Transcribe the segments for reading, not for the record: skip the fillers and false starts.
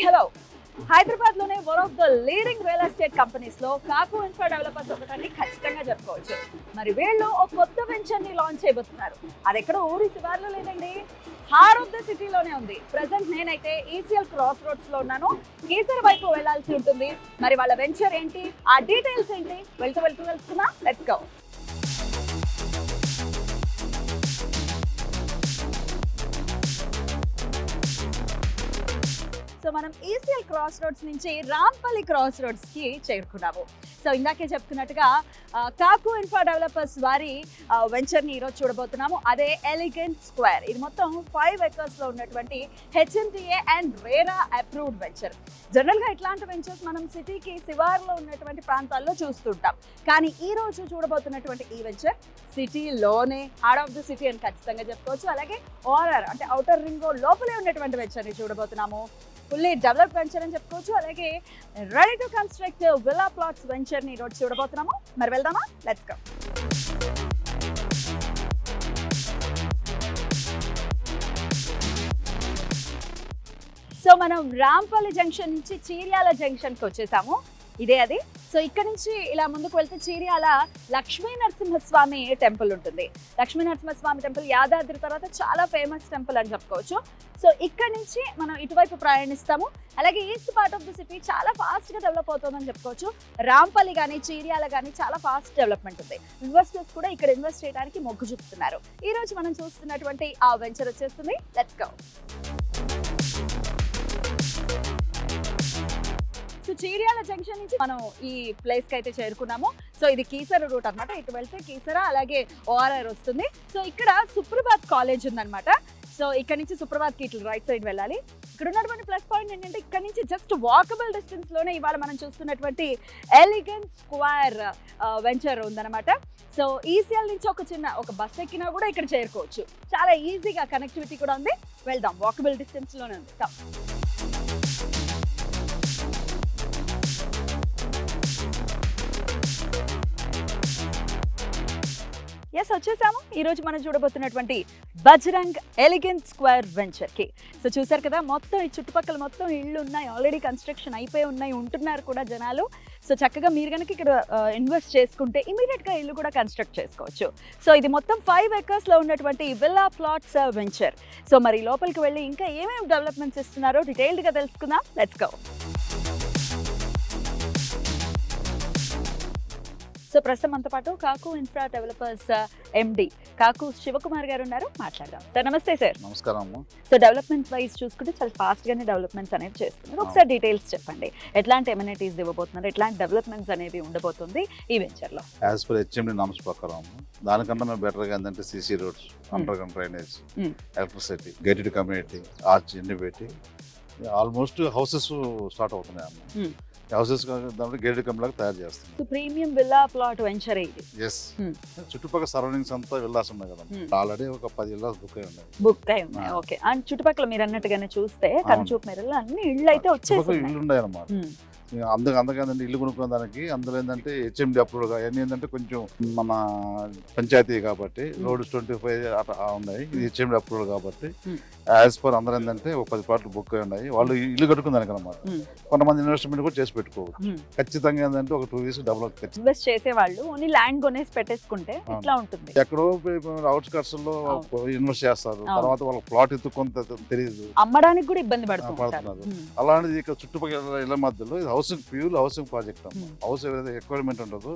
Hello హైదరాబాద్లోనే one of the leading real estate కంపెనీస్లో కాకు ఇన్ఫ్రా డెవలపర్స్ ఒకటాన్ని ఖచ్చితంగా చెప్పుకోవచ్చు. మరి వీళ్ళు ఒక కొత్త వెంచర్ని లాంచ్ చేయబోతున్నారు. అది ఎక్కడ ఊరి శివార్లో లేదండి, హార్ట్ ఆఫ్ ద సిటీలోనే ఉంది. ప్రజెంట్ నేనైతే ఈసీఎల్ క్రాస్ రోడ్స్లో ఉన్నాను. కీసర వైపు వెళ్లాల్సి ఉంటుంది. మరి వాళ్ళ వెంచర్ ఏంటి, ఆ డీటెయిల్స్ ఏంటి, వెళ్తూ తెలుసుకుందాం. Let's go. సో మనం ఈసీఎల్ క్రాస్ రోడ్స్ నుంచి రాంపల్లి క్రాస్ రోడ్స్కి చేరుకున్నాము. సో ఇందాకే చెప్తున్నట్టుగా కాకు ఇన్ఫ్రా డెవలపర్స్ వారి వెంచర్ని ఈరోజు చూడబోతున్నాము. అదే ఎలిగెంట్ స్క్వేర్. ఇది మొత్తం 5 acres ఉన్నటువంటి HMDA and RERA approved venture. జనరల్గా ఇట్లాంటి వెంచర్స్ మనం సిటీకి శివార్లో ఉన్నటువంటి ప్రాంతాల్లో చూస్తుంటాం. కానీ ఈ రోజు చూడబోతున్నటువంటి ఈ వెంచర్ సిటీలోనే హార్ట్ ఆఫ్ ద సిటీ అని ఖచ్చితంగా చెప్పుకోవచ్చు. అలాగే ఓఆర్ఆర్ అంటే ఔటర్ రింగ్ రోడ్ లోపలే ఉన్నటువంటి వెంచర్ని చూడబోతున్నాము. ఫుల్లీ డెవలప్ వెంచర్ అని చెప్పుకోవచ్చు. అలాగే ready to construct villa plots వెంచర్ని ఈరోజు చూడబోతున్నాము. మరి వెళ్దామా? Let's go. సో మనం రాంపల్లి జంక్షన్ నుంచి చీర్యాల జంక్షన్కి వచ్చేసాము. ఇదే అది. సో ఇక్కడ నుంచి ఇలా ముందుకు వెళ్తే చీర్యాల లక్ష్మీ నరసింహస్వామి టెంపుల్ ఉంటుంది. లక్ష్మీ నరసింహస్వామి టెంపుల్ యాదాద్రి తర్వాత చాలా ఫేమస్ టెంపుల్ అని చెప్పుకోవచ్చు. సో ఇక్కడ నుంచి మనం ఇటువైపు ప్రయాణిస్తాము. అలాగే east part of the city చాలా ఫాస్ట్గా డెవలప్ అవుతుందని చెప్పుకోవచ్చు. రాంపల్లి కానీ చీర్యాల కానీ చాలా ఫాస్ట్ డెవలప్మెంట్ ఉంది. ఇన్వెస్టర్స్ కూడా ఇక్కడ ఇన్వెస్ట్ చేయడానికి మొగ్గు చూపుతున్నారు. ఈ రోజు మనం చూస్తున్నటువంటి ఆ వెంచర్ వచ్చేస్తుంది. Let's go. So Cheeryal junction నుంచి మనం ఈ ప్లేస్కి అయితే చేరుకున్నాము. సో ఇది కీసర రూట్ అనమాట. ఇటు వెళ్తే కీసర అలాగే ఓఆర్ఆర్ వస్తుంది. సో ఇక్కడ సుప్రభాత్ కాలేజ్ ఉందన్నమాట. సో ఇక్కడ నుంచి సుప్రభాత్కి ఇట్లా రైట్ సైడ్ వెళ్ళాలి. ఇక్కడ ఉన్నటువంటి ప్లస్ పాయింట్ ఏంటంటే ఇక్కడ నుంచి జస్ట్ వాకబుల్ డిస్టెన్స్లోనే ఇవాళ మనం చూస్తున్నటువంటి ఎలిగెంట్ స్క్వేర్ వెంచర్ ఉందన్నమాట. సో ఈసీఎల్ నుంచి ఒక బస్ ఎక్కినా కూడా ఇక్కడ చేరుకోవచ్చు. చాలా ఈజీగా కనెక్టివిటీ కూడా ఉంది. వెళ్దాం, వాకబుల్ డిస్టెన్స్లోనే ఉంది. ఎస్, వచ్చేసాము. ఈరోజు మనం చూడబోతున్నటువంటి బజరంగ్ ఎలిగెంట్ స్క్వేర్ వెంచర్కి. సో చూసారు కదా, మొత్తం ఈ చుట్టుపక్కల మొత్తం ఇళ్ళు ఉన్నాయి. ఆల్రెడీ కన్స్ట్రక్షన్ అయిపోయి ఉన్నాయి, ఉంటున్నారు కూడా జనాలు. సో చక్కగా మీరు కనుక ఇక్కడ ఇన్వెస్ట్ చేసుకుంటే ఇమీడియట్గా ఇల్లు కూడా కన్స్ట్రక్ట్ చేసుకోవచ్చు. సో ఇది మొత్తం 5 acres ఉన్నటువంటి విల్లా ప్లాట్స్ వెంచర్. సో మరి లోపలికి వెళ్ళి ఇంకా ఏమేమి డెవలప్మెంట్స్ ఇస్తున్నారో డీటెయిల్డ్గా తెలుసుకుందాం. Let's go. సో ప్రస్తుతం మనతో పాటు కాకు ఇన్ఫ్రా డెవలపర్స్ ఎండి కాకు శివకుమార్ గారు ఉన్నారు. మాట్లాడదాం. సార్ నమస్తే. సార్ నమస్కారం. సో డెవలప్మెంట్ వైజ్ చూసుకుంటే చాలా ఫాస్ట్గానే డెవలప్మెంట్స్ అనేవి చేస్తున్నారు. ఒకసారి డీటెయిల్స్ చెప్పండి. ఎట్లాంటి ఎమ్యూనిటీస్ ఇవ్వబోతున్నారు, ఎట్లాంటి డెవలప్మెంట్స్ అనేవి ఉండబోతుంది ఈ వెంచర్లో? యాజ్ పర్ హెచ్ఎండి నామ్స్ ప్రకారం దానికన్నా మేము బెటర్గా ఏంటంటే CC roads, under ground drainage, electricity, gated community, arch ఇన్ని పెట్టి ఆల్మోస్ట్ హౌసెస్ స్టార్ట్ అవుతున్నాయి అమ్మ. హౌసెస్ గేటెడ్ కమ్యూనిటీ తయారు చేస్తున్నాం. So premium villa plot venture ఇది. ఎస్, చుట్టుపక్కల సరౌండింగ్స్ అంతా విల్లాస్ ఉన్నాయి కదా. ఆల్రెడీ ఒక 10 విల్లాస్ బుక్ అయి ఉన్నాయి. ఓకే. అండ్ చుట్టుపక్కల మీరు అన్నట్టుగానే చూస్తే కనుచూపు మేరలో అన్ని ఇళ్ళు అయితే వచ్చేసి ఇల్లు ఉన్నాయి అన్నమాట. అందుకంటే ఇల్లు కొనుక్కున్న దానికి అందులో ఏంటంటే హెచ్ఎండి అప్రూవల్ అవన్నీ ఏంటంటే కొంచెం మన పంచాయతీ కాబట్టి రోడ్స్ 25 అట్లా ఉన్నాయి. ఇది హెచ్ఎండి అప్రూవల్ కాబట్టి యాజ్ పర్ అందరూ ఏంటంటే ఒక 10 ప్లాట్లు బుక్ అయి ఉన్నాయి. వాళ్ళు ఇల్లు కట్టుకున్న దానికి అనమాట. కొంతమంది ఇన్వెస్ట్మెంట్ కూడా చేసి పెట్టుకోవచ్చు. ఖచ్చితంగా ఏంటంటే ఒక 2 years డెవలప్ ఇన్వెస్ట్ చేసే వాళ్ళు ఓన్లీ ల్యాండ్ కొనేసి పెట్టేసుకుంటే ఇట్లా ఉంటుంది. ఎక్కడో అవుట్స్కట్స్ లో ఇన్వెస్ట్ చేస్తారు, తర్వాత వాళ్ళకి ప్లాట్ ఎత్తుకుంటే తెలియదు, అమ్మడానికి కూడా ఇబ్బంది పడుతున్నారు. అలాంటిది ఇక చుట్టుపక్కల ఇళ్ల మధ్యలో housing, pure housing project. House ఏదైతే ఎక్వైర్మెంట్ ఉండదు,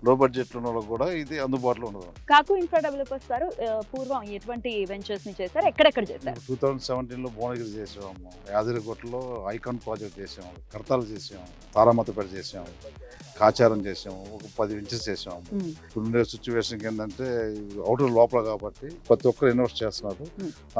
లో బడ్జెట్ ఉన్న వాళ్ళకి కూడా ఇది అందుబాటులో ఉండదు. కాకు ఇన్ఫ్రా డెవలపర్స్ వారు పూర్వం ఎటువంటి వెంచర్స్ ని చేశారు, ఎక్కడెక్కడ చేశారు? 2017లో భువనగిరి చేసాము, యాదగిరిగుట్టలో ఐకాన్ ప్రాజెక్ట్ చేసాము, కర్తాలు చేసాము, తారామతపేట చేసాము, కాచారం చేసాము, ఒక 10 inches చేసాము. ఉండే సిచ్యువేషన్ ఏంటంటే అవుటర్ లోపల కాబట్టి ప్రతి ఒక్కరు ఇన్వెస్ట్ చేస్తున్నారు.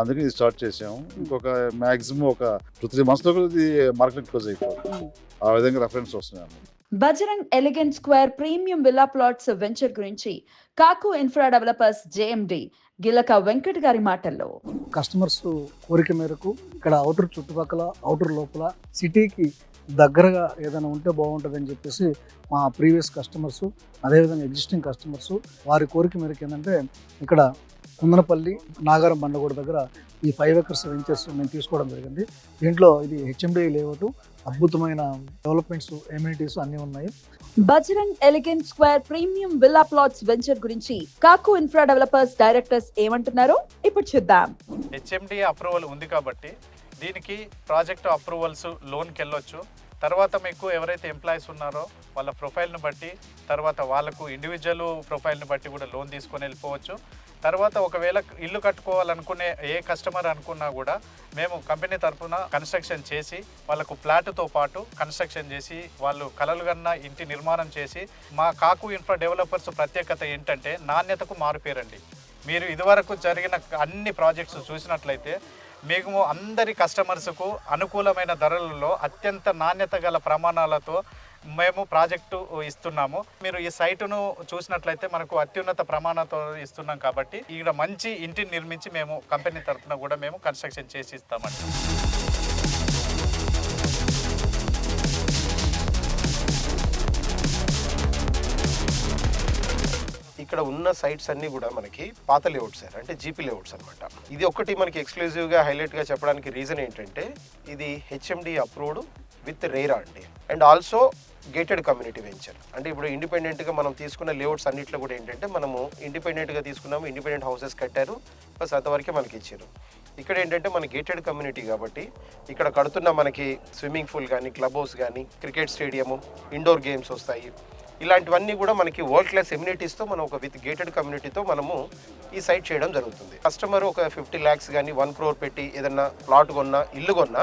అందుకే ఇది స్టార్ట్ చేసాము. ఇంకొక మాక్సిమం ఒక 2-3 months లో ఇది మార్కెట్ క్లోజ్ అయిపోతుంది. ఆ విధంగా రెఫరెన్స్ వస్తున్నాయి. Bajrang elegant square premium villa plots venture గురించి కాకు ఇన్ఫ్రా డెవలపర్స్ జేఎండి గిలక వెంకట్ గారి మాటల్లో. కస్టమర్స్ కోరిక మేరకు ఇక్కడ అవుటర్ చుట్టుపక్కల, అవుటర్ లోపల, సిటీకి దగ్గరగా ఏదైనా ఉంటే బాగుంటుందని చెప్పేసి మా ప్రీవియస్ కస్టమర్స్, అదేవిధంగా ఎగ్జిస్టింగ్ కస్టమర్స్ వారి కోరిక మేరకు ఏంటంటే ఇక్కడ కుందనపల్లి నాగారం బండగూడ దగ్గర ఈ 5 acres వెంచర్స్ మేము తీసుకోవడం జరిగింది. దీంట్లో ఇది హెచ్ఎండి లేఅవుట్, అద్భుతమైన డెవలప్మెంట్స్, ఎమ్యూనిటీస్ అన్నీ ఉన్నాయి. Bajrang elegant square premium villa plots venture గురించి కాకు ఇన్ఫ్రా డెవలపర్స్ డైరెక్టర్స్ ఏమంటున్నారో ఇప్పుడు చూద్దాం. హెచ్ఎండి అప్రూవల్ ఉంది కాబట్టి దీనికి ప్రాజెక్ట్ అప్రూవల్స్ లోన్కి వెళ్ళొచ్చు. తర్వాత మీకు ఎవరైతే ఎంప్లాయీస్ ఉన్నారో వాళ్ళ ప్రొఫైల్ని బట్టి, తర్వాత వాళ్ళకు ఇండివిజువల్ ప్రొఫైల్ని బట్టి కూడా లోన్ తీసుకొని వెళ్ళిపోవచ్చు. తర్వాత ఒకవేళ ఇల్లు కట్టుకోవాలనుకునే ఏ కస్టమర్ అనుకున్నా కూడా మేము కంపెనీ తరఫున కన్స్ట్రక్షన్ చేసి వాళ్ళకు ఫ్లాట్తో పాటు కన్స్ట్రక్షన్ చేసి వాళ్ళు కలలుగన్న ఇంటి నిర్మాణం చేసి, మా కాకు ఇన్ఫ్రా డెవలపర్స్ ప్రత్యేకత ఏంటంటే నాణ్యతకు మారుపేరండి. మీరు ఇదివరకు జరిగిన అన్ని ప్రాజెక్ట్స్ చూసినట్లయితే మేము అందరి కస్టమర్స్కు అనుకూలమైన ధరలలో అత్యంత నాణ్యత గల ప్రమాణాలతో మేము ప్రాజెక్టు ఇస్తున్నాము. మీరు ఈ సైటును చూసినట్లయితే మనకు అత్యున్నత ప్రమాణంతో ఇస్తున్నాం కాబట్టి ఇక్కడ మంచి ఇంటిని నిర్మించి మేము కంపెనీ తరఫున కూడా మేము కన్స్ట్రక్షన్ చేసి ఇస్తామండి. ఇక్కడ ఉన్న సైట్స్ అన్నీ కూడా మనకి పాత లేఅవుట్స్ సార్, అంటే జీపీ లేఅవుట్స్ అనమాట. ఇది ఒకటి మనకి ఎక్స్క్లూజివ్గా హైలైట్గా చెప్పడానికి రీజన్ ఏంటంటే ఇది హెచ్ఎండి అప్రూవ్డ్ విత్ రేరా అండి, and also gated community venture. అంటే ఇప్పుడు ఇండిపెండెంట్గా మనం తీసుకున్న లేఅవుట్స్ అన్నింటిలో కూడా ఏంటంటే మనము ఇండిపెండెంట్గా తీసుకున్నాము, ఇండిపెండెంట్ హౌసెస్ కట్టారు, బస్ అంతవరకే మనకి ఇచ్చారు. ఇక్కడ ఏంటంటే మన గేటెడ్ కమ్యూనిటీ కాబట్టి ఇక్కడ కడుతున్న మనకి స్విమ్మింగ్ పూల్ కానీ, క్లబ్ హౌస్ కానీ, క్రికెట్ స్టేడియము, ఇండోర్ గేమ్స్ వస్తాయి. ఇలాంటివన్నీ కూడా మనకి వరల్డ్ క్లాస్ ఎమ్యూనిటీస్తో మనం ఒక విత్ గేటెడ్ కమ్యూనిటీతో మనము ఈ సైట్ చేయడం జరుగుతుంది. కస్టమర్ ఒక 50 lakhs కానీ 1 crore పెట్టి ఏదన్నా ప్లాట్ కొన్నా, ఇల్లు కొన్నా